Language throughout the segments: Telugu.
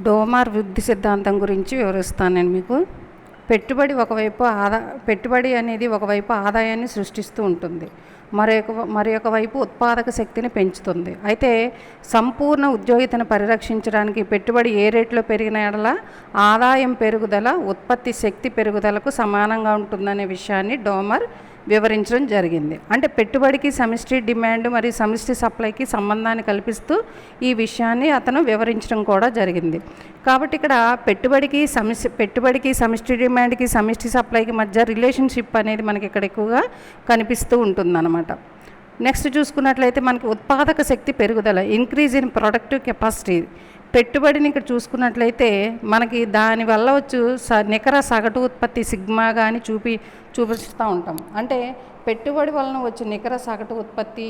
డోమార్ వృద్ధి సిద్ధాంతం గురించి వివరిస్తాను నేను మీకు. పెట్టుబడి అనేది ఒకవైపు ఆదాయాన్ని సృష్టిస్తూ ఉంటుంది, మరొక వైపు ఉత్పాదక శక్తిని పెంచుతుంది. అయితే సంపూర్ణ ఉద్యోగితను పరిరక్షించడానికి పెట్టుబడి ఏ రేట్లో పెరిగిన ఎడల ఆదాయం పెరుగుదల ఉత్పత్తి శక్తి పెరుగుదలకు సమానంగా ఉంటుందనే విషయాన్ని డోమర్ వివరించడం జరిగింది. అంటే పెట్టుబడికి సమిష్టి డిమాండ్ మరియు సమిష్టి సప్లైకి సంబంధాన్ని కల్పిస్తూ ఈ విషయాన్ని అతను వివరించడం కూడా జరిగింది. కాబట్టి ఇక్కడ పెట్టుబడికి సమిష్టి డిమాండ్కి సమిష్టి సప్లైకి మధ్య రిలేషన్షిప్ అనేది మనకి ఇక్కడ ఎక్కువగా కనిపిస్తూ ఉంటుందన్నమాట. నెక్స్ట్ చూసుకున్నట్లయితే మనకి ఉత్పాదక శక్తి పెరుగుదల, ఇంక్రీజ్ ఇన్ ప్రొడక్టివ్ కెపాసిటీ. పెట్టుబడిని ఇక్కడ చూసుకున్నట్లయితే మనకి దానివల్ల వచ్చు నికర సగటు ఉత్పత్తి సిగ్మా కానీ చూపిస్తూ ఉంటాం. అంటే పెట్టుబడి వలన వచ్చే నికర సగటు ఉత్పత్తి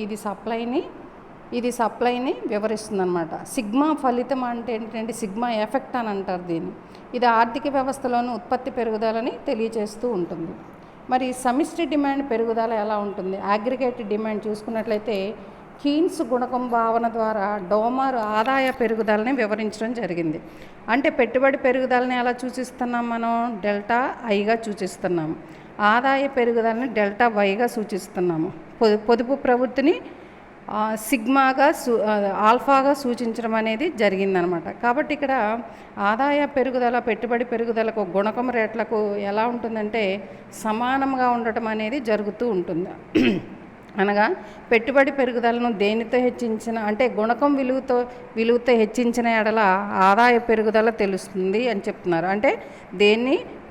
ఇది సప్లైని వివరిస్తుంది అనమాట. సిగ్మా ఫలితం అంటే ఏంటంటే సిగ్మా ఎఫెక్ట్ అని అంటారు దీన్ని. ఇది ఆర్థిక వ్యవస్థలోని ఉత్పత్తి పెరుగుదలని తెలియజేస్తూ ఉంటుంది. మరి సమిష్టి డిమాండ్ పెరుగుదల ఎలా ఉంటుంది? అగ్రిగేట్ డిమాండ్ చూసుకున్నట్లయితే కీన్స్ గుణకం భావన ద్వారా డోమర్ ఆదాయ పెరుగుదలని వివరించడం జరిగింది. అంటే పెట్టుబడి పెరుగుదలని ఎలా సూచిస్తున్నాం మనం? డెల్టా ఐగా సూచిస్తున్నాము. ఆదాయ పెరుగుదలని డెల్టా వైగా సూచిస్తున్నాము. పొదుపు ప్రవృత్తిని ఆల్ఫాగా సూచించడం అనేది జరిగిందనమాట. కాబట్టి ఇక్కడ ఆదాయ పెరుగుదల పెట్టుబడి పెరుగుదలకు గుణకం రేట్లకు ఎలా ఉంటుందంటే సమానంగా ఉండటం అనేది జరుగుతూ ఉంటుంది. అనగా పెట్టుబడి పెరుగుదలను దేనితో హెచ్చించిన అంటే గుణకం విలువతో హెచ్చించిన ఎడల ఆదాయ పెరుగుదల తెలుస్తుంది అని చెప్తున్నారు. అంటే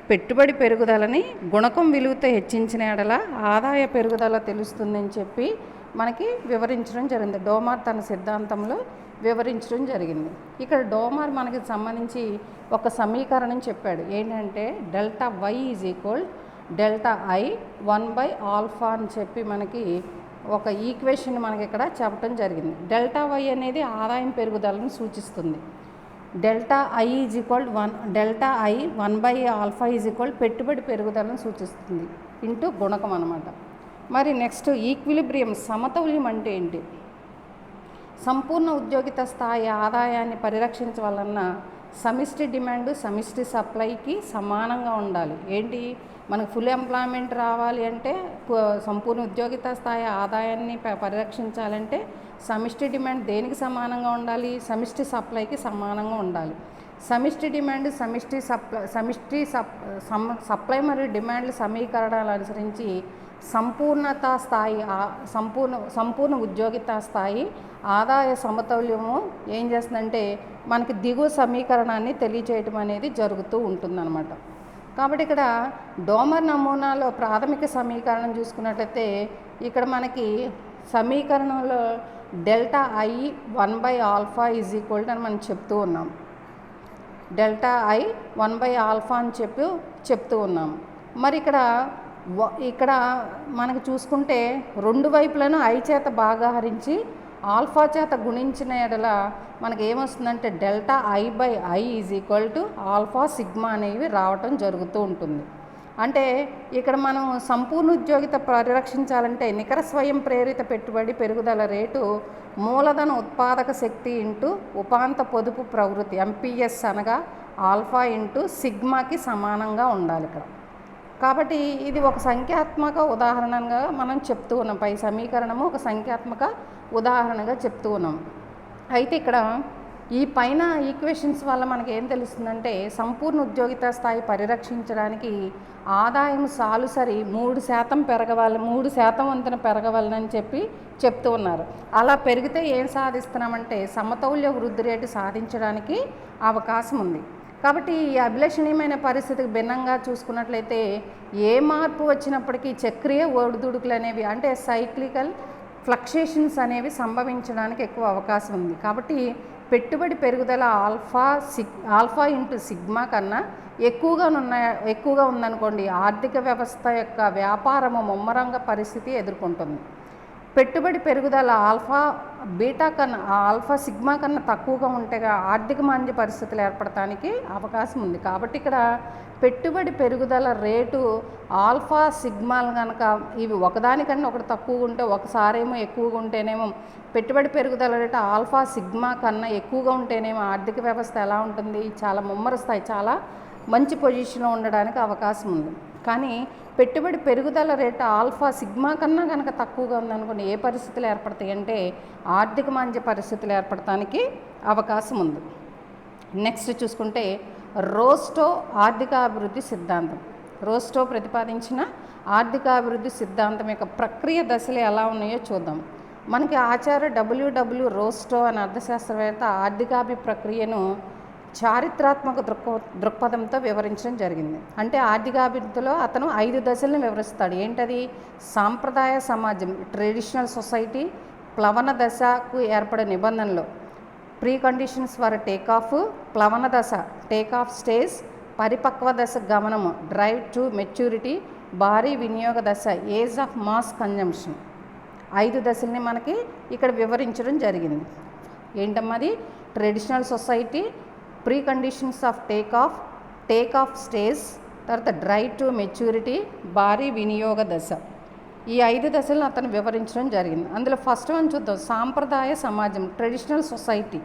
పెట్టుబడి పెరుగుదలని గుణకం విలువతో హెచ్చించిన ఎడల ఆదాయ పెరుగుదల తెలుస్తుంది అని చెప్పి మనకి వివరించడం జరిగింది. డోమార్ తన సిద్ధాంతంలో వివరించడం జరిగింది. ఇక్కడ డోమార్ మనకి సంబంధించి ఒక సమీకరణం చెప్పాడు. ఏంటంటే delta Y is equal delta I 1/α అని చెప్పి మనకి ఒక ఈక్వేషన్ మనకి ఇక్కడ చెప్పడం జరిగింది. డెల్టా వై అనేది ఆదాయం పెరుగుదలను సూచిస్తుంది. డెల్టా ఐ 1/α ఈజ్ ఈక్వల్ పెట్టుబడి పెరుగుదలను సూచిస్తుంది ఇంటూ గుణకం అనమాట. మరి నెక్స్ట్ ఈక్విలిబ్రియం సమతౌల్యం అంటే ఏంటి? సంపూర్ణ ఉద్యోగిత స్థాయి ఆదాయాన్ని పరిరక్షించవలన సమిష్టి డిమాండ్ సమిష్టి సప్లైకి సమానంగా ఉండాలి. ఏంటి మనకు ఫుల్ ఎంప్లాయ్మెంట్ రావాలి అంటే సంపూర్ణ ఉద్యోగిత స్థాయి ఆదాయాన్ని పరిరక్షించాలంటే సమిష్టి డిమాండ్ దేనికి సమానంగా ఉండాలి? సమిష్టి సప్లైకి సమానంగా ఉండాలి. సమిష్టి డిమాండ్ సప్లై మరియు డిమాండ్ల సమీకరణాలు అనుసరించి సంపూర్ణ ఉద్యోగిత స్థాయి ఆదాయ సమతౌల్యము ఏం చేస్తుందంటే మనకి దిగువ సమీకరణాన్ని తెలియచేయటం అనేది జరుగుతూ ఉంటుందన్నమాట. కాబట్టి ఇక్కడ డోమర్ నమూనాలో ప్రాథమిక సమీకరణం చూసుకున్నట్లయితే ఇక్కడ మనకి సమీకరణంలో డెల్టా ఐ 1/α ఈజ్ ఈక్వల్ అని మనం చెప్తూ ఉన్నాం. డెల్టా ఐ 1/α అని చెప్తూ ఉన్నాం. మరి ఇక్కడ మనకు చూసుకుంటే రెండు వైపులను ఐ చేత భాగాహరించి ఆల్ఫా చేత గుణించిన ఎడల మనకి ఏమొస్తుందంటే delta I/I is equal to alpha sigma అనేవి రావటం జరుగుతూ ఉంటుంది. అంటే ఇక్కడ మనం సంపూర్ణ ఉద్యోగిత పరిరక్షించాలంటే నికర స్వయం ప్రేరిత పెట్టుబడి పెరుగుదల రేటు మూలధన ఉత్పాదక శక్తి ఇంటూ ఉపాంత పొదుపు ప్రవృత్తి MPS అనగా ఆల్ఫా ఇంటూ సిగ్మాకి సమానంగా ఉండాలి ఇక్కడ. కాబట్టి ఇది ఒక సంఖ్యాత్మక ఉదాహరణగా మనం చెప్తూ ఉన్నాం. పై సమీకరణము ఒక సంఖ్యాత్మక ఉదాహరణగా చెప్తూ ఉన్నాం. అయితే ఇక్కడ ఈ పైన ఈక్వేషన్స్ వల్ల మనకి ఏం తెలుస్తుందంటే సంపూర్ణ ఉద్యోగిత స్థాయి పరిరక్షించడానికి ఆదాయం సాలుసరి 3% పెరగవాలి, 3% వంతున పెరగవాలని చెప్తూ ఉన్నారు. అలా పెరిగితే ఏం సాధిస్తున్నామంటే సమతౌల్య వృద్ధి రేటు సాధించడానికి అవకాశం ఉంది. కాబట్టి ఈ అభిలషణీయమైన పరిస్థితికి భిన్నంగా చూసుకున్నట్లయితే ఏ మార్పు వచ్చినప్పటికీ చక్రీయ ఒడిదుడుకులు అనేవి అంటే సైక్లికల్ ఫ్లక్చుయేషన్స్ అనేవి సంభవించడానికి ఎక్కువ అవకాశం ఉంది. కాబట్టి పెట్టుబడి పెరుగుదల ఆల్ఫా ఇంటూ సిగ్మా కన్నా ఎక్కువగా ఉందనుకోండి ఆర్థిక వ్యవస్థ యొక్క వ్యాపారము ముమ్మరంగ పరిస్థితి ఎదుర్కొంటుంది. పెట్టుబడి పెరుగుదల ఆల్ఫా బీటా కన్నా ఆల్ఫా సిగ్మా కన్నా తక్కువగా ఉంటేగా ఆర్థిక మాంద్య పరిస్థితులు ఏర్పడటానికి అవకాశం ఉంది. కాబట్టి ఇక్కడ పెట్టుబడి పెరుగుదల రేటు ఆల్ఫా సిగ్మాలు కనుక ఇవి ఒకదానికన్నా ఒకటి తక్కువగా ఉంటే, ఒకసారేమో ఎక్కువగా ఉంటేనేమో పెట్టుబడి పెరుగుదల రేటు ఆల్ఫా సిగ్మా కన్నా ఎక్కువగా ఉంటేనేమో ఆర్థిక వ్యవస్థ ఎలా ఉంటుంది, చాలా ముమ్మరస్తాయి, చాలా మంచి పొజిషన్లో ఉండడానికి అవకాశం ఉంది. కానీ పెట్టుబడి పెరుగుదల రేటు ఆల్ఫా సిగ్మా కన్నా కనుక తక్కువగా ఉందనుకోండి, ఏ పరిస్థితులు ఏర్పడతాయి అంటే ఆర్థిక మాంద్య పరిస్థితులు ఏర్పడటానికి అవకాశం ఉంది. నెక్స్ట్ చూసుకుంటే రోస్టో ఆర్థికాభివృద్ధి సిద్ధాంతం. రోస్టో ప్రతిపాదించిన ఆర్థికాభివృద్ధి సిద్ధాంతం యొక్క ప్రక్రియ దశలు ఎలా ఉన్నాయో చూద్దాం. మనకి ఆచార్య డబ్ల్యూడబ్ల్యూ రోస్టో అనే అర్థశాస్త్రవేత్త ఆర్థికాభి ప్రక్రియను చారిత్రాత్మక దృక్పథంతో వివరించడం జరిగింది. అంటే ఆర్థికాభివృద్ధిలో అతను 5 దశలను వివరిస్తాడు. ఏంటది? సాంప్రదాయ సమాజం, ట్రెడిషనల్ సొసైటీ, ప్లవన దశకు ఏర్పడే నిబంధనలు, pre conditions for take off, ప్లవన దశ టేక్ ఆఫ్ స్టేజ్, పరిపక్వ దశ గమనము డ్రైవ్ టు మెచ్యూరిటీ, భారీ వినియోగ దశ ఏజ్ ఆఫ్ మాస్ కన్జంప్షన్. 5 దశల్ని మనకి ఇక్కడ వివరించడం జరిగింది. ఏంటమ్మది? Traditional society, pre conditions of take off stage, తర్వాత డ్రైవ్ టు మెచ్యూరిటీ, భారీ వినియోగ దశ. ఈ 5 దశలను అతను వివరించడం జరిగింది. అందులో ఫస్ట్ వన్ చూద్దాం, సాంప్రదాయ సమాజం, ట్రెడిషనల్ సొసైటీ.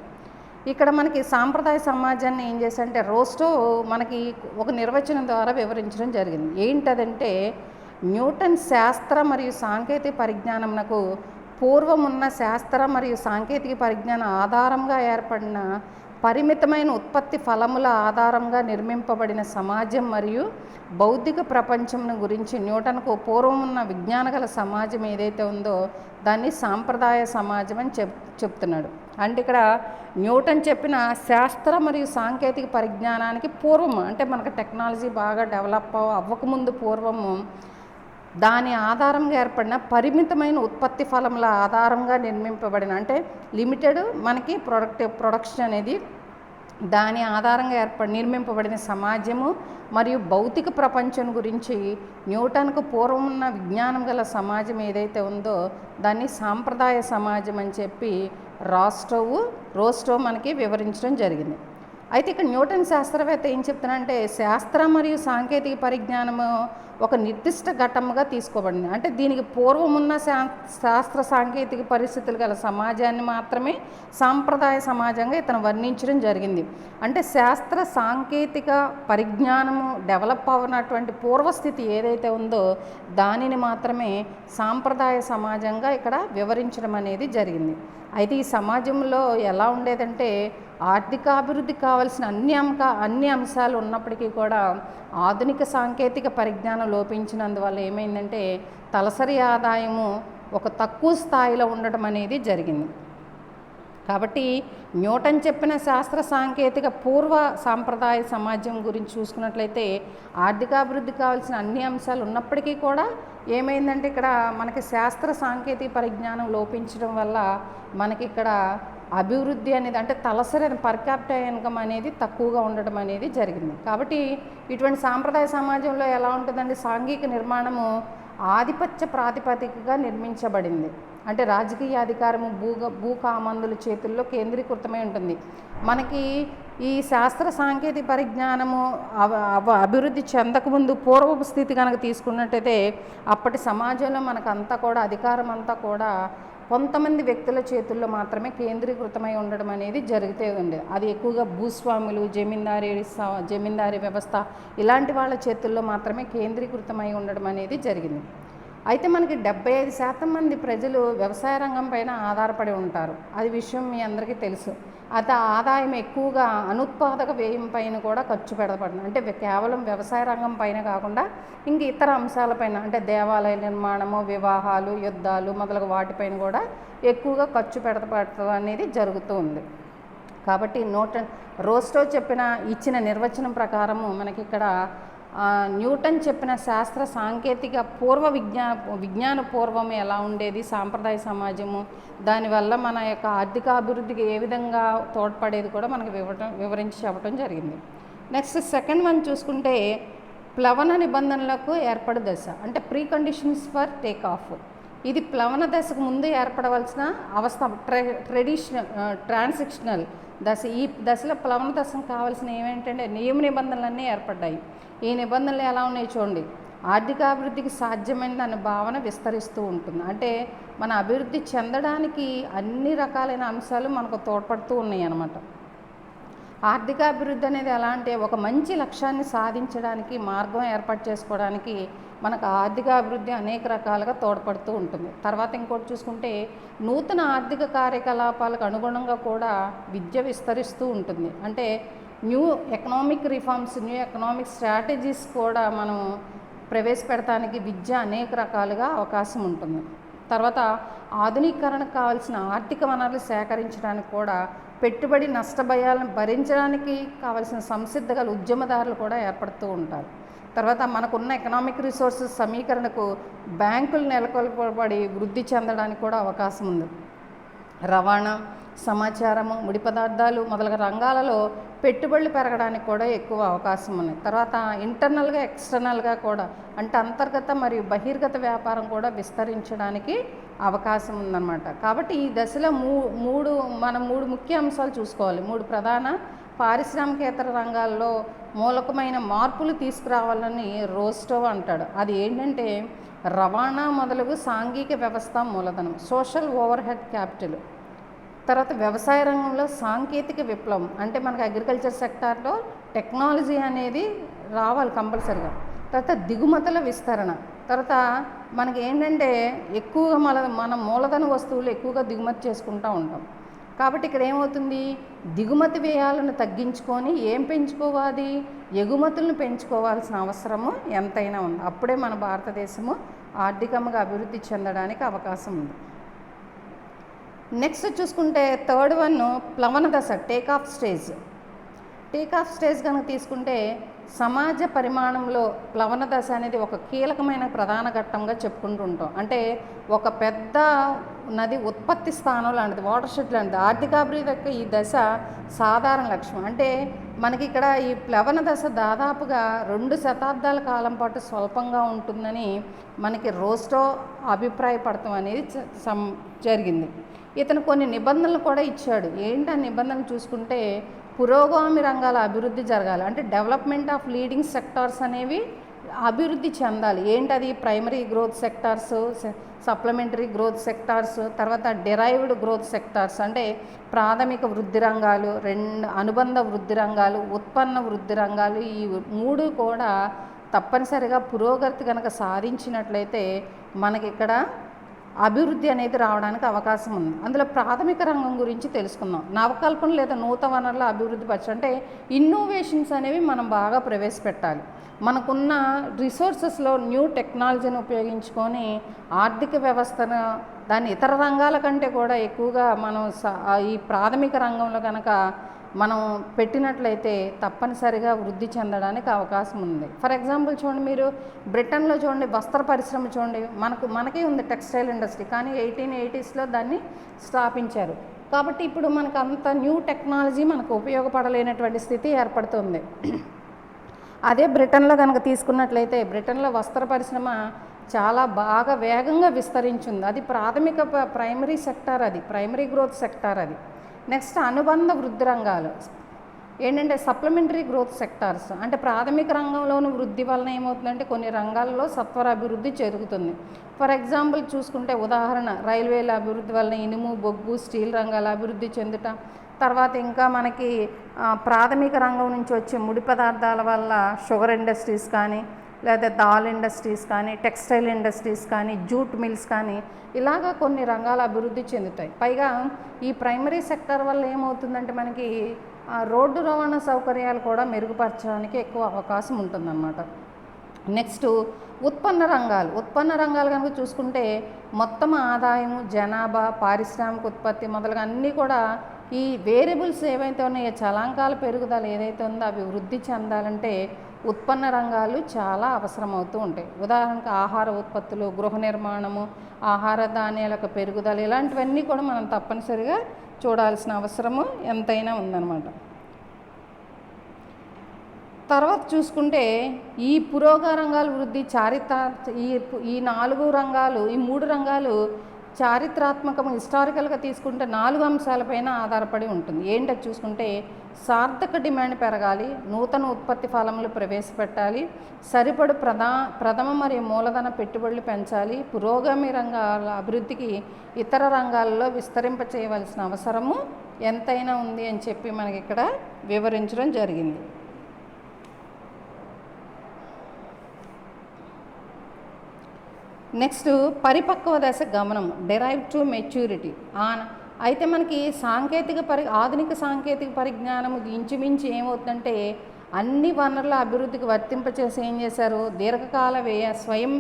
ఇక్కడ మనకి సాంప్రదాయ సమాజాన్ని ఏం చేశారంటే రోస్టో మనకి ఒక నిర్వచనం ద్వారా వివరించడం జరిగింది. ఏంటదంటే న్యూటన్ శాస్త్ర మరియు సాంకేతిక పరిజ్ఞానంకు పూర్వమున్న శాస్త్ర మరియు సాంకేతిక పరిజ్ఞానం ఆధారంగా ఏర్పడిన పరిమితమైన ఉత్పత్తి ఫలముల ఆధారంగా నిర్మింపబడిన సమాజం మరియు బౌద్ధిక ప్రపంచం గురించి న్యూటన్కు పూర్వం ఉన్న విజ్ఞాన గల సమాజం ఏదైతే ఉందో దాన్ని సాంప్రదాయ సమాజం అని చెప్తున్నాడు. అంటే ఇక్కడ న్యూటన్ చెప్పిన శాస్త్ర మరియు సాంకేతిక పరిజ్ఞానానికి పూర్వం, అంటే మనకు టెక్నాలజీ బాగా డెవలప్ అవ్వకముందు పూర్వము దాని ఆధారంగా ఏర్పడిన పరిమితమైన ఉత్పత్తి ఫలముల ఆధారంగా నిర్మింపబడిన, అంటే లిమిటెడ్ మనకి ప్రొడక్షన్ అనేది దాని ఆధారంగా నిర్మింపబడిన సమాజము మరియు భౌతిక ప్రపంచం గురించి న్యూటన్కు పూర్వం ఉన్న విజ్ఞానం గల సమాజం ఏదైతే ఉందో దాన్ని సాంప్రదాయ సమాజం అని చెప్పి రోస్టో మనకి వివరించడం జరిగింది. అయితే ఇక్కడ న్యూటన్ శాస్త్రవేత్త ఏం చెప్తున్నారంటే శాస్త్ర మరియు సాంకేతిక పరిజ్ఞానము ఒక నిర్దిష్ట ఘట్టముగా తీసుకోబడింది. అంటే దీనికి పూర్వం ఉన్న శాస్త్ర సాంకేతిక పరిస్థితులు గల సమాజాన్ని మాత్రమే సాంప్రదాయ సమాజంగా ఇతను వర్ణించడం జరిగింది. అంటే శాస్త్ర సాంకేతిక పరిజ్ఞానము డెవలప్ అవ్వనటువంటి పూర్వస్థితి ఏదైతే ఉందో దానిని మాత్రమే సాంప్రదాయ సమాజంగా ఇక్కడ వివరించడం అనేది జరిగింది. అయితే ఈ సమాజంలో ఎలా ఉండేదంటే ఆర్థికాభివృద్ధికి కావాల్సిన అన్ని అంశాలు ఉన్నప్పటికీ కూడా ఆధునిక సాంకేతిక పరిజ్ఞానం లోపించినందువల్ల ఏమైందంటే తలసరి ఆదాయము ఒక తక్కువ స్థాయిలో ఉండటం అనేది జరిగింది. కాబట్టి న్యూటన్ చెప్పిన శాస్త్ర సాంకేతిక పూర్వ సాంప్రదాయ సమాజం గురించి చూసుకున్నట్లయితే ఆర్థికాభివృద్ధి కావాల్సిన అన్ని అంశాలు ఉన్నప్పటికీ కూడా ఏమైందంటే ఇక్కడ మనకి శాస్త్ర సాంకేతిక పరిజ్ఞానం లోపించడం వల్ల మనకి ఇక్కడ అభివృద్ధి అనేది, అంటే తలసరి పర్ క్యాపిటల్ ఇన్కమ్ అనేది తక్కువగా ఉండడం అనేది జరిగింది. కాబట్టి ఇటువంటి సాంప్రదాయ సమాజంలో ఎలా ఉంటుందంటే సాంఘిక నిర్మాణము ఆధిపత్య ప్రాతిపదికగా నిర్మించబడింది. అంటే రాజకీయ అధికారము భూకామందుల చేతుల్లో కేంద్రీకృతమై ఉంటుంది. మనకి ఈ శాస్త్ర సాంకేతిక పరిజ్ఞానము అభివృద్ధి చెందకముందు పూర్వపు స్థితి కనుక తీసుకున్నట్టయితే అప్పటి సమాజంలో మనకంతా కూడా అధికారం అంతా కూడా కొంతమంది వ్యక్తుల చేతుల్లో మాత్రమే కేంద్రీకృతమై ఉండడం అనేది జరుగుతూ ఉండేది. అది ఎక్కువగా భూస్వాములు, జమీందారీ వ్యవస్థ ఇలాంటి వాళ్ళ చేతుల్లో మాత్రమే కేంద్రీకృతమై ఉండడం అనేది జరిగింది. అయితే మనకి 75% మంది ప్రజలు వ్యవసాయ రంగం పైన ఆధారపడి ఉంటారు. అది విషయం మీ అందరికీ తెలుసు. అది ఆదాయం ఎక్కువగా అనుత్పాదక వ్యయం పైన కూడా ఖర్చు పెడబడింది. అంటే కేవలం వ్యవసాయ రంగం పైన కాకుండా ఇంక ఇతర అంశాలపైన, అంటే దేవాలయ నిర్మాణము, వివాహాలు, యుద్ధాలు మొదలగు వాటిపైన కూడా ఎక్కువగా ఖర్చు పెడబడటం అనేది జరుగుతూ ఉంది. కాబట్టి రోస్టో ఇచ్చిన నిర్వచనం ప్రకారము మనకి ఇక్కడ న్యూటన్ చెప్పిన శాస్త్ర సాంకేతిక విజ్ఞాన పూర్వం ఎలా ఉండేది సాంప్రదాయ సమాజము, దానివల్ల మన యొక్క ఆర్థిక అభివృద్ధికి ఏ విధంగా తోడ్పడేది కూడా మనకు వివరించి చెప్పడం జరిగింది. నెక్స్ట్ సెకండ్ వన్ చూసుకుంటే ప్లవన నిబంధనలకు ఏర్పడే దశ, అంటే pre conditions for take of. ఇది ప్లవన దశకు ముందు ఏర్పడవలసిన అవస్థ ట్రాన్సిక్షనల్ దశ. ఈ దశలో ప్లవన దశకు కావాల్సిన ఏమేంటంటే నియమ నిబంధనలన్నీ ఏర్పడ్డాయి. ఈ నిబంధనలు ఎలా ఉన్నాయి చూడండి. ఆర్థికాభివృద్ధికి సాధ్యమైన భావన విస్తరిస్తూ ఉంటుంది. అంటే మన అభివృద్ధి చెందడానికి అన్ని రకాలైన అంశాలు మనకు తోడ్పడుతూ ఉన్నాయి అన్నమాట. ఆర్థికాభివృద్ధి అనేది ఎలా అంటే ఒక మంచి లక్ష్యాన్ని సాధించడానికి మార్గం ఏర్పాటు చేసుకోవడానికి మనకు ఆర్థికాభివృద్ధి అనేక రకాలుగా తోడ్పడుతూ ఉంటుంది. తర్వాత ఇంకోటి చూసుకుంటే నూతన ఆర్థిక కార్యకలాపాలకు అనుగుణంగా కూడా విద్య విస్తరిస్తూ ఉంటుంది. అంటే new economic reforms, new economic strategies కూడా మనం ప్రవేశపెడటానికి విద్య అనేక రకాలుగా అవకాశం ఉంటుంది. తర్వాత ఆధునీకరణకు కావాల్సిన ఆర్థిక వనరులు సేకరించడానికి కూడా పెట్టుబడి నష్టభయాలను భరించడానికి కావాల్సిన సంసిద్ధ గల ఉద్యమదారులు కూడా ఏర్పడుతూ ఉంటారు. తర్వాత మనకున్న ఎకనామిక్ రిసోర్సెస్ సమీకరణకు బ్యాంకులు నెలకొల్పబడి వృద్ధి చెందడానికి కూడా అవకాశం ఉంది. రవాణా, సమాచారము, ముడి పదార్థాలు మొదలగు రంగాలలో పెట్టుబడులు పెరగడానికి కూడా ఎక్కువ అవకాశం ఉన్నాయి. తర్వాత ఇంటర్నల్గా ఎక్స్టర్నల్గా కూడా అంటే అంతర్గత మరియు బహిర్గత వ్యాపారం కూడా విస్తరించడానికి అవకాశం ఉందన్నమాట. కాబట్టి ఈ దశలో మూడు ముఖ్య అంశాలు చూసుకోవాలి. 3 ప్రధాన పారిశ్రామికేతర రంగాల్లో మూలకమైన మార్పులు తీసుకురావాలని రోస్టోవ్ అంటాడు. అది ఏంటంటే రవాణా మొదలగు సాంఘిక వ్యవస్థ మూలధనం, సోషల్ ఓవర్ హెడ్ క్యాపిటల్. తర్వాత వ్యవసాయ రంగంలో సాంకేతిక విప్లవం, అంటే మనకు అగ్రికల్చర్ సెక్టార్లో టెక్నాలజీ అనేది రావాలి కంపల్సరిగా. తర్వాత దిగుమతుల విస్తరణ, తర్వాత మనకి ఏంటంటే ఎక్కువగా మన మూలధన వస్తువులు ఎక్కువగా దిగుమతి చేసుకుంటూ ఉంటాం. కాబట్టి ఇక్కడ ఏమవుతుంది, దిగుమతి వ్యయాలను తగ్గించుకొని ఏం పెంచుకోవాలి, ఎగుమతులను పెంచుకోవాల్సిన అవసరము ఎంతైనా ఉంది. అప్పుడే మన భారతదేశము ఆర్థికంగా అభివృద్ధి చెందడానికి అవకాశం ఉంది. నెక్స్ట్ చూసుకుంటే థర్డ్ వన్ ప్లవన దశ, take off stage. Take off stage కనుక తీసుకుంటే సమాజ పరిమాణంలో ప్లవన దశ అనేది ఒక కీలకమైన ప్రధాన ఘట్టంగా చెప్పుకుంటూ ఉంటాం. అంటే ఒక పెద్ద నది ఉత్పత్తి స్థానం లాంటిది, వాటర్ షెడ్ లాంటిది. ఆర్థికాభివృద్ధి యొక్క ఈ దశ సాధారణ లక్ష్యం. అంటే మనకి ఇక్కడ ఈ ప్లవన దశ దాదాపుగా 2 శతాబ్దాల కాలం పాటు స్వల్పంగా ఉంటుందని మనకి రోస్టో అభిప్రాయపడటం అనేది జరిగింది. ఇతను కొన్ని నిబంధనలు కూడా ఇచ్చాడు. ఏంటి ఆ నిబంధనలు చూసుకుంటే పురోగామి రంగాల అభివృద్ధి జరగాలి. అంటే డెవలప్మెంట్ ఆఫ్ లీడింగ్ సెక్టార్స్ అనేవి అభివృద్ధి చెందాలి. ఏంటది, primary growth sectors, supplementary growth sectors, తర్వాత డెరైవ్డ్ గ్రోత్ సెక్టార్స్ అంటే ప్రాథమిక వృద్ధి రంగాలు, అనుబంధ వృద్ధి రంగాలు, ఉత్పన్న వృద్ధి రంగాలు. ఈ 3 కూడా తప్పనిసరిగా పురోగతి కనుక సాధించినట్లయితే మనకి ఇక్కడ అభివృద్ధి అనేది రావడానికి అవకాశం ఉంది. అందులో ప్రాథమిక రంగం గురించి తెలుసుకుందాం. నవకల్పన లేదా నూతన వనరుల అభివృద్ధి పరచడం, అంటే ఇన్నోవేషన్స్ అనేవి మనం బాగా ప్రవేశపెట్టాలి. మనకున్న రిసోర్సెస్లో న్యూ టెక్నాలజీని ఉపయోగించుకొని ఆర్థిక వ్యవస్థను దాన్ని ఇతర రంగాల కంటే కూడా ఎక్కువగా మనం ఈ ప్రాథమిక రంగంలో కనుక మనం పెట్టినట్లయితే తప్పనిసరిగా వృద్ధి చెందడానికి అవకాశం ఉంది. ఫర్ ఎగ్జాంపుల్ చూడండి, మీరు బ్రిటన్లో చూడండి, వస్త్ర పరిశ్రమ చూడండి, మనకే ఉంది టెక్స్టైల్ ఇండస్ట్రీ, కానీ 1880s దాన్ని స్థాపించారు. కాబట్టి ఇప్పుడు మనకు అంత న్యూ టెక్నాలజీ మనకు ఉపయోగపడలేనటువంటి స్థితి ఏర్పడుతుంది. అదే బ్రిటన్లో కనుక తీసుకున్నట్లయితే బ్రిటన్లో వస్త్ర పరిశ్రమ చాలా బాగా వేగంగా విస్తరించింది. అది ప్రైమరీ సెక్టార్, అది ప్రైమరీ గ్రోత్ సెక్టార్. అది నెక్స్ట్ అనుబంధ వృద్ధి రంగాలు ఏంటంటే సప్లిమెంటరీ గ్రోత్ సెక్టార్స్. అంటే ప్రాథమిక రంగంలోని వృద్ధి వలన ఏమవుతుందంటే కొన్ని రంగాల్లో సత్వర అభివృద్ధి జరుగుతుంది. ఫర్ ఎగ్జాంపుల్ చూసుకుంటే ఉదాహరణ రైల్వేల అభివృద్ధి వలన ఇనుము, బొగ్గు, స్టీల్ రంగాల అభివృద్ధి చెందుట. తర్వాత ఇంకా మనకి ప్రాథమిక రంగం నుంచి వచ్చే ముడి పదార్థాల వల్ల షుగర్ ఇండస్ట్రీస్ కానీ, లేదా దాల్ ఇండస్ట్రీస్ కానీ, టెక్స్టైల్ ఇండస్ట్రీస్ కానీ, జూట్ మిల్స్ కానీ, ఇలాగా కొన్ని రంగాలు అభివృద్ధి చెందుతాయి. పైగా ఈ ప్రైమరీ సెక్టర్ వల్ల ఏమవుతుందంటే మనకి రోడ్డు రవాణా సౌకర్యాలు కూడా మెరుగుపరచడానికి ఎక్కువ అవకాశం ఉంటుందన్నమాట. నెక్స్ట్ ఉత్పన్న రంగాలు కనుక చూసుకుంటే మొత్తం ఆదాయం, జనాభా, పారిశ్రామిక ఉత్పత్తి మొదలుగా అన్నీ కూడా ఈ వేరియబుల్స్ ఏవైతే ఉన్నాయో, చలాంకాల పెరుగుదల ఏదైతే ఉందో అవి వృద్ధి చెందాలంటే ఉత్పన్న రంగాలు చాలా అవసరమవుతూ ఉంటాయి. ఉదాహరణకు ఆహార ఉత్పత్తులు, గృహ నిర్మాణము, ఆహార ధాన్యాలకు పెరుగుదల, ఇలాంటివన్నీ కూడా మనం తప్పనిసరిగా చూడాల్సిన అవసరము ఎంతైనా ఉందన్నమాట. తర్వాత చూసుకుంటే ఈ పురోగమ రంగాల వృద్ధి ఈ 4 రంగాలు, ఈ 3 రంగాలు చారిత్రాత్మకం హిస్టారికల్గా తీసుకుంటే 4 అంశాలపైన ఆధారపడి ఉంటుంది. ఏంటది చూసుకుంటే సార్థక డిమాండ్ పెరగాలి, నూతన ఉత్పత్తి ఫలములు ప్రవేశపెట్టాలి, సరిపడు ప్రథమ మరియు మూలధన పెట్టుబడులు పెంచాలి, పురోగమి రంగాల అభివృద్ధికి ఇతర రంగాల్లో విస్తరింప చేయవలసిన అవసరము ఎంతైనా ఉంది అని చెప్పి మనకి ఇక్కడ వివరించడం జరిగింది. నెక్స్ట్ పరిపక్వ దశ గమనం, డెరైవ్ టు మెచ్యూరిటీ. అయితే మనకి ఆధునిక సాంకేతిక పరిజ్ఞానం ఇంచుమించి ఏమవుతుందంటే అన్ని వనరుల అభివృద్ధికి వర్తింపచేసి ఏం చేశారు, దీర్ఘకాల స్వయం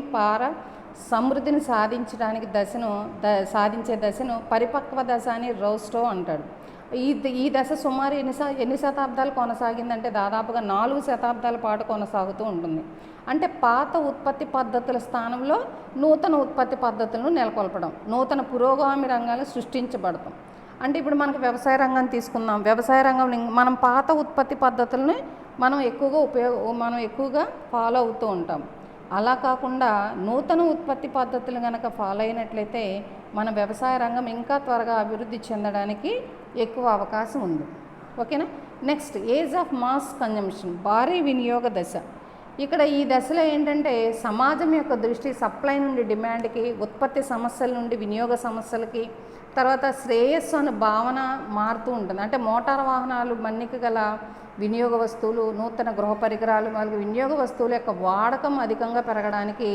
సమృద్ధిని సాధించే దశను పరిపక్వ దశ అని రోస్టో అంటాడు. ఈ దశ సుమారు ఎన్ని శతాబ్దాలు కొనసాగిందంటే దాదాపుగా 4 శతాబ్దాల పాటు కొనసాగుతూ ఉంటుంది. అంటే పాత ఉత్పత్తి పద్ధతుల స్థానంలో నూతన ఉత్పత్తి పద్ధతులను నెలకొల్పడం, నూతన పురోగామి రంగాలు సృష్టించబడతాం. అంటే ఇప్పుడు మనకు వ్యవసాయ రంగాన్ని తీసుకుందాం. వ్యవసాయ రంగం మనం పాత ఉత్పత్తి పద్ధతులని మనం ఎక్కువగా ఫాలో అవుతూ ఉంటాం. అలా కాకుండా నూతన ఉత్పత్తి పద్ధతులు కనుక ఫాలో అయినట్లయితే మన వ్యవసాయ రంగం ఇంకా త్వరగా అభివృద్ధి చెందడానికి ఎక్కువ అవకాశం ఉంది. ఓకేనా. Next age of mass consumption, భారీ వినియోగ దశ. ఇక్కడ ఈ దశలో ఏంటంటే సమాజం యొక్క దృష్టి సప్లై నుండి డిమాండ్కి, ఉత్పత్తి సమస్యల నుండి వినియోగ సమస్యలకి, తర్వాత శ్రేయస్సు అనే భావన మారుతూ ఉంటుంది. అంటే మోటార్ వాహనాలు, మన్నిక గల వినియోగ వస్తువులు, నూతన గృహ పరికరాలు మరియు వినియోగ వస్తువుల యొక్క వాడకం అధికంగా పెరగడానికి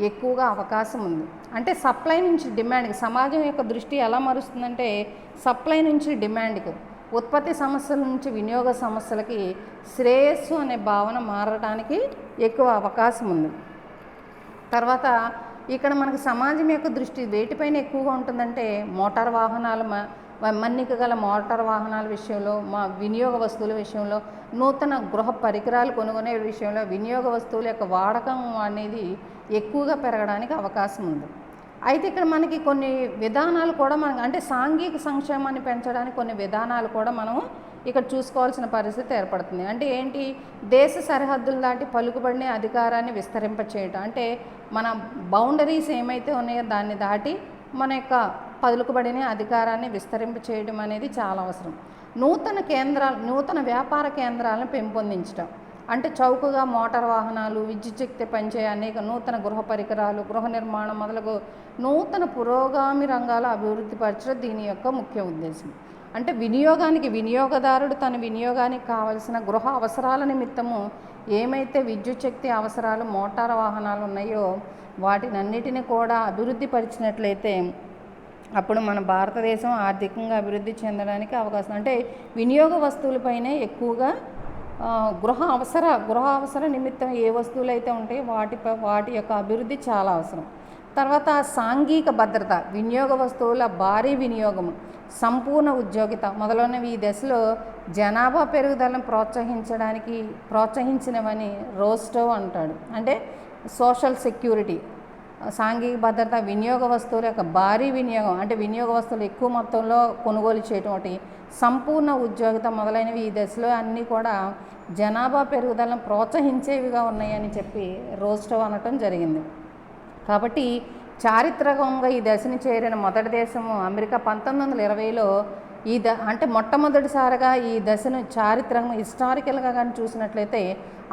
ఎక్కువగా అవకాశం ఉంది. అంటే సప్లై నుంచి డిమాండ్కి సమాజం యొక్క దృష్టి ఎలా మారుస్తుందంటే సప్లై నుంచి డిమాండ్కి, ఉత్పత్తి సమస్యల నుంచి వినియోగ సమస్యలకి శ్రేయస్సు అనే భావన మారడానికి ఎక్కువ అవకాశం ఉంది. తర్వాత ఇక్కడ మనకు సమాజం యొక్క దృష్టి వేటిపైన ఎక్కువగా ఉంటుందంటే మోటార్ వాహనాలు, మన్నిక గల మోటార్ వాహనాల విషయంలో, వినియోగ వస్తువుల విషయంలో, నూతన గృహ పరికరాలు కొనుగొనే విషయంలో వినియోగ వస్తువుల యొక్క వాడకం అనేది ఎక్కువగా పెరగడానికి అవకాశం ఉంది. అయితే ఇక్కడ మనకి కొన్ని విధానాలు కూడా అంటే సాంఘిక సంక్షేమాన్ని పెంచడానికి కొన్ని విధానాలు కూడా మనం ఇక్కడ చూసుకోవాల్సిన పరిస్థితి ఏర్పడుతుంది. అంటే ఏంటి, దేశ సరిహద్దులు దాటి పలుకుబడిన అధికారాన్ని విస్తరింపచేయటం. అంటే మన బౌండరీస్ ఏమైతే ఉన్నాయో దాన్ని దాటి మన యొక్క పలుకుబడిన అధికారాన్ని విస్తరింపచేయడం అనేది చాలా అవసరం. నూతన వ్యాపార కేంద్రాలను పెంపొందించడం. అంటే చౌకగా మోటార్ వాహనాలు, విద్యుత్ శక్తి పనిచే అనేక నూతన గృహ పరికరాలు, గృహ నిర్మాణం మొదలగు నూతన పురోగామి రంగాల అభివృద్ధి పరచడం దీని యొక్క ముఖ్య ఉద్దేశం. అంటే వినియోగదారుడు తన వినియోగానికి కావలసిన గృహ అవసరాల నిమిత్తము ఏమైతే విద్యుత్ శక్తి అవసరాలు, మోటార్ వాహనాలు ఉన్నాయో వాటినన్నిటిని కూడా అభివృద్ధి పరిచినట్లయితే అప్పుడు మన భారతదేశం ఆర్థికంగా అభివృద్ధి చెందడానికి అవకాశం. అంటే వినియోగ వస్తువులపైనే ఎక్కువగా గృహ అవసర నిమిత్తం ఏ వస్తువులు అయితే ఉంటాయో వాటి యొక్క అభివృద్ధి చాలా అవసరం. తర్వాత సాంఘిక భద్రత, వినియోగ వస్తువుల భారీ వినియోగము, సంపూర్ణ ఉద్యోగిత మొదలైనవి ఈ దశలో జనాభా పెరుగుదలను ప్రోత్సహించినవని రోస్టో అంటాడు. అంటే సోషల్ సెక్యూరిటీ, సాంఘిక భద్రత, వినియోగ వస్తువుల యొక్క భారీ వినియోగం, అంటే వినియోగ వస్తువులు ఎక్కువ మొత్తంలో కొనుగోలు చేయటం ఒకటి, సంపూర్ణ ఉద్యోగిత మొదలైనవి ఈ దశలో అన్నీ కూడా జనాభా పెరుగుదలను ప్రోత్సహించేవిగా ఉన్నాయని చెప్పి రోస్టో అనటం జరిగింది. కాబట్టి చారిత్రకంగా ఈ దశని చేరిన మొదటి దేశము అమెరికా 1920లో అంటే మొట్టమొదటిసారిగా ఈ దశను హిస్టారికల్గా కానీ చూసినట్లయితే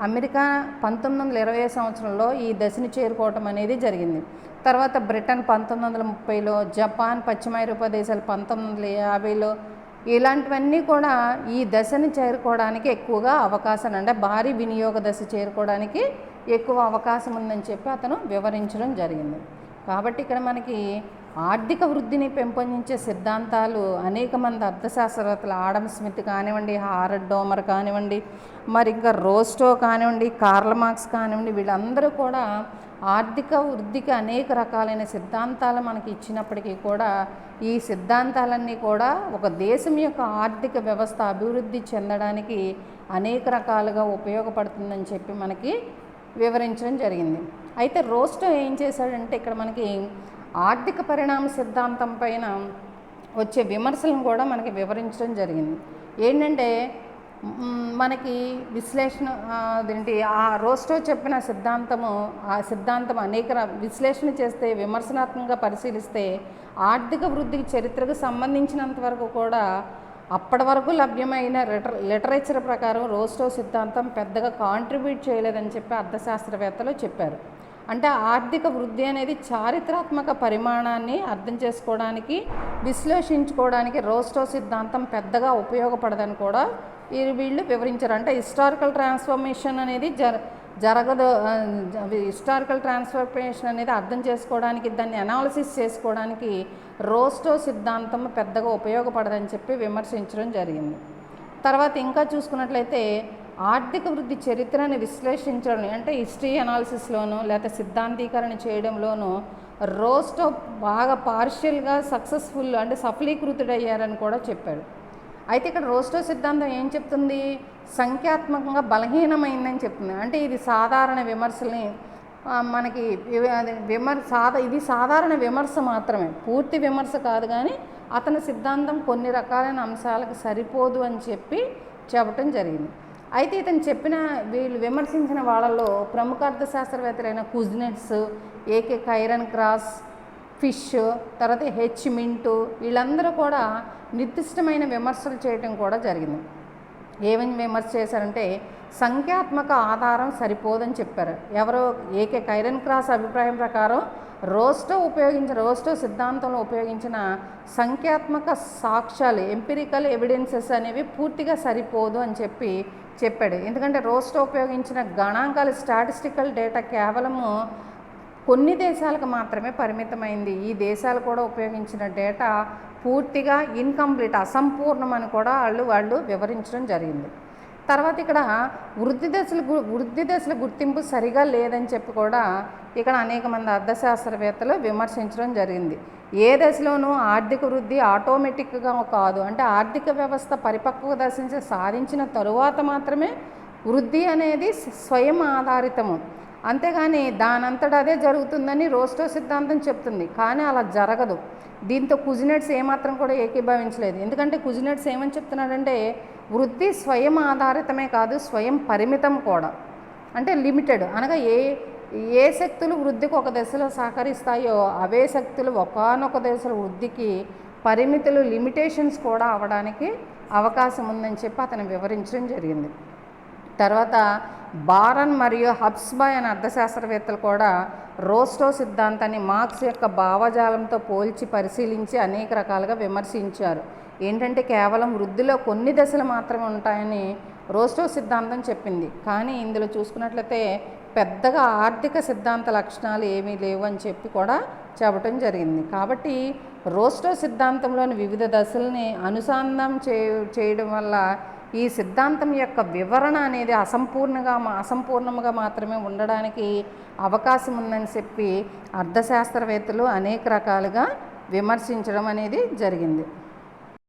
అమెరికా 1920 సంవత్సరంలో ఈ దశని చేరుకోవటం అనేది జరిగింది. తర్వాత బ్రిటన్ 1930లో, జపాన్, పశ్చిమ ఐరోపా దేశాలు 1950లో, ఇలాంటివన్నీ కూడా ఈ దశని చేరుకోవడానికి ఎక్కువగా అవకాశం, అంటే భారీ వినియోగ దశ చేరుకోవడానికి ఎక్కువ అవకాశం ఉందని చెప్పి అతను వివరించడం జరిగింది. కాబట్టి ఇక్కడ మనకి ఆర్థిక వృద్ధిని పెంపొందించే సిద్ధాంతాలు అనేక మంది అర్థశాస్త్రవేత్తలు, ఆడమ్ స్మిత్ కానివ్వండి, హారడ్ డోమర్ కానివ్వండి, మరి ఇంకా రోస్టో కానివ్వండి, కార్ల్ మార్క్స్ కానివ్వండి, వీళ్ళందరూ కూడా ఆర్థిక వృద్ధికి అనేక రకాలైన సిద్ధాంతాలు మనకి ఇచ్చినప్పటికీ కూడా ఈ సిద్ధాంతాలన్నీ కూడా ఒక దేశం యొక్క ఆర్థిక వ్యవస్థ అభివృద్ధి చెందడానికి అనేక రకాలుగా ఉపయోగపడుతుందని చెప్పి మనకి వివరించడం జరిగింది. అయితే రోస్టో ఏం చేశాడంటే ఇక్కడ మనకి ఆర్థిక పరిణామ సిద్ధాంతం పైన వచ్చే విమర్శలను కూడా మనకి వివరించడం జరిగింది. ఏంటంటే మనకి విశ్లేషణ అదేంటి ఆ రోస్టో చెప్పిన సిద్ధాంతము, ఆ సిద్ధాంతం విశ్లేషణ చేస్తే, విమర్శనాత్మకంగా పరిశీలిస్తే ఆర్థిక వృద్ధికి చరిత్రకు సంబంధించినంత వరకు కూడా అప్పటి వరకు లభ్యమైన లిటరేచర్ ప్రకారం రోస్టో సిద్ధాంతం పెద్దగా కాంట్రిబ్యూట్ చేయలేదని చెప్పి అర్థశాస్త్రవేత్తలు చెప్పారు. అంటే ఆర్థిక వృద్ధి అనేది చారిత్రాత్మక పరిమాణాన్ని అర్థం చేసుకోవడానికి, విశ్లేషించుకోవడానికి రోస్టో సిద్ధాంతం పెద్దగా ఉపయోగపడదని కూడా వీళ్ళు వివరించారు. అంటే హిస్టారికల్ ట్రాన్స్ఫర్మేషన్ అనేది జరగదు. హిస్టారికల్ ట్రాన్స్ఫర్మేషన్ అనేది అర్థం చేసుకోవడానికి, దాన్ని అనాలిసిస్ చేసుకోవడానికి రోస్టో సిద్ధాంతం పెద్దగా ఉపయోగపడదని చెప్పి విమర్శించడం జరిగింది. తర్వాత ఇంకా చూసుకున్నట్లయితే ఆర్థిక వృద్ధి చరిత్రను విశ్లేషించడం అంటే హిస్టరీ అనాలిసిస్లోనూ లేకపోతే సిద్ధాంతీకరణ చేయడంలోనూ రోస్టో బాగా పార్షియల్గా సక్సెస్ఫుల్ అంటే సఫలీకృతుడయ్యారని కూడా చెప్పాడు. అయితే ఇక్కడ రోస్టో సిద్ధాంతం ఏం చెప్తుంది? సంఖ్యాత్మకంగా బలహీనమైందని చెప్తుంది. అంటే ఇది సాధారణ విమర్శల్ని మనకి ఇది సాధారణ విమర్శ మాత్రమే, పూర్తి విమర్శ కాదు. కానీ అతని సిద్ధాంతం కొన్ని రకాలైన అంశాలకు సరిపోదు అని చెప్పటం జరిగింది. అయితే వీళ్ళు విమర్శించిన వాళ్ళలో ప్రముఖ అర్థశాస్త్రవేత్తలైన Kuznets, AK Cairncross, Fish, తర్వాత హెచ్ మింటు వీళ్ళందరూ కూడా నిర్దిష్టమైన విమర్శలు చేయటం కూడా జరిగింది. ఏమని విమర్శ చేశారంటే సంఖ్యాత్మక ఆధారం సరిపోదని చెప్పారు. ఎవరో ఏకే కైరన్ క్రాస్ అభిప్రాయం ప్రకారం రోస్టో సిద్ధాంతంలో ఉపయోగించిన సంఖ్యాత్మక సాక్ష్యాలు, ఎంపిరికల్ ఎవిడెన్సెస్ అనేవి పూర్తిగా సరిపోదు అని చెప్పాడు. ఎందుకంటే రోస్టో ఉపయోగించిన గణాంకాలు, స్టాటిస్టికల్ డేటా కేవలము కొన్ని దేశాలకు మాత్రమే పరిమితమైంది. ఈ దేశాలు కూడా ఉపయోగించిన డేటా పూర్తిగా ఇన్కంప్లీట్, అసంపూర్ణం అని కూడా వాళ్ళు వివరించడం జరిగింది. తర్వాత ఇక్కడ వృద్ధి దశల గుర్తింపు సరిగా లేదని చెప్పి కూడా ఇక్కడ అనేక మంది అర్థశాస్త్రవేత్తలు విమర్శించడం జరిగింది. ఏ దశలోనూ ఆర్థిక వృద్ధి ఆటోమేటిక్గా కాదు, అంటే ఆర్థిక వ్యవస్థ పరిపక్వ దశ సాధించిన తరువాత మాత్రమే వృద్ధి అనేది స్వయం ఆధారితము, అంతేగాని దానంతటా అదే జరుగుతుందని రోస్టో సిద్ధాంతం చెప్తుంది. కానీ అలా జరగదు. దీంతో కుజ్నెట్స్ ఏమాత్రం కూడా ఏకీభవించలేదు. ఎందుకంటే కుజ్నెట్స్ ఏమని చెప్తున్నాడంటే వృద్ధి స్వయం ఆధారితమే కాదు, స్వయం పరిమితం కూడా, అంటే లిమిటెడ్. అనగా ఏ శక్తులు వృద్ధికి ఒక దశలో సహకరిస్తాయో అవే శక్తులు ఒకానొక దశలో వృద్ధికి పరిమితులు, లిమిటేషన్స్ కూడా అవడానికి అవకాశం ఉందని చెప్పి అతను వివరించడం జరిగింది. తర్వాత బారన్ మరియు హబ్స్బాయ్ అనే అర్థశాస్త్రవేత్తలు కూడా రోస్టో సిద్ధాంతాన్ని మార్క్స్ యొక్క భావజాలంతో పోల్చి పరిశీలించి అనేక రకాలుగా విమర్శించారు. ఏంటంటే కేవలం వృద్ధిలో కొన్ని దశలు మాత్రమే ఉంటాయని రోస్టో సిద్ధాంతం చెప్పింది. కానీ ఇందులో చూసుకున్నట్లయితే పెద్దగా ఆర్థిక సిద్ధాంత లక్షణాలు ఏమీ లేవు అని చెప్పి కూడా చెప్పటం జరిగింది. కాబట్టి రోస్టో సిద్ధాంతంలోని వివిధ దశల్ని అనుసంధానం చేయడం వల్ల ఈ సిద్ధాంతం యొక్క వివరణ అనేది అసంపూర్ణంగా మాత్రమే ఉండడానికి అవకాశం ఉందని చెప్పి అర్థశాస్త్రవేత్తలు అనేక రకాలుగా విమర్శించడం అనేది జరిగింది.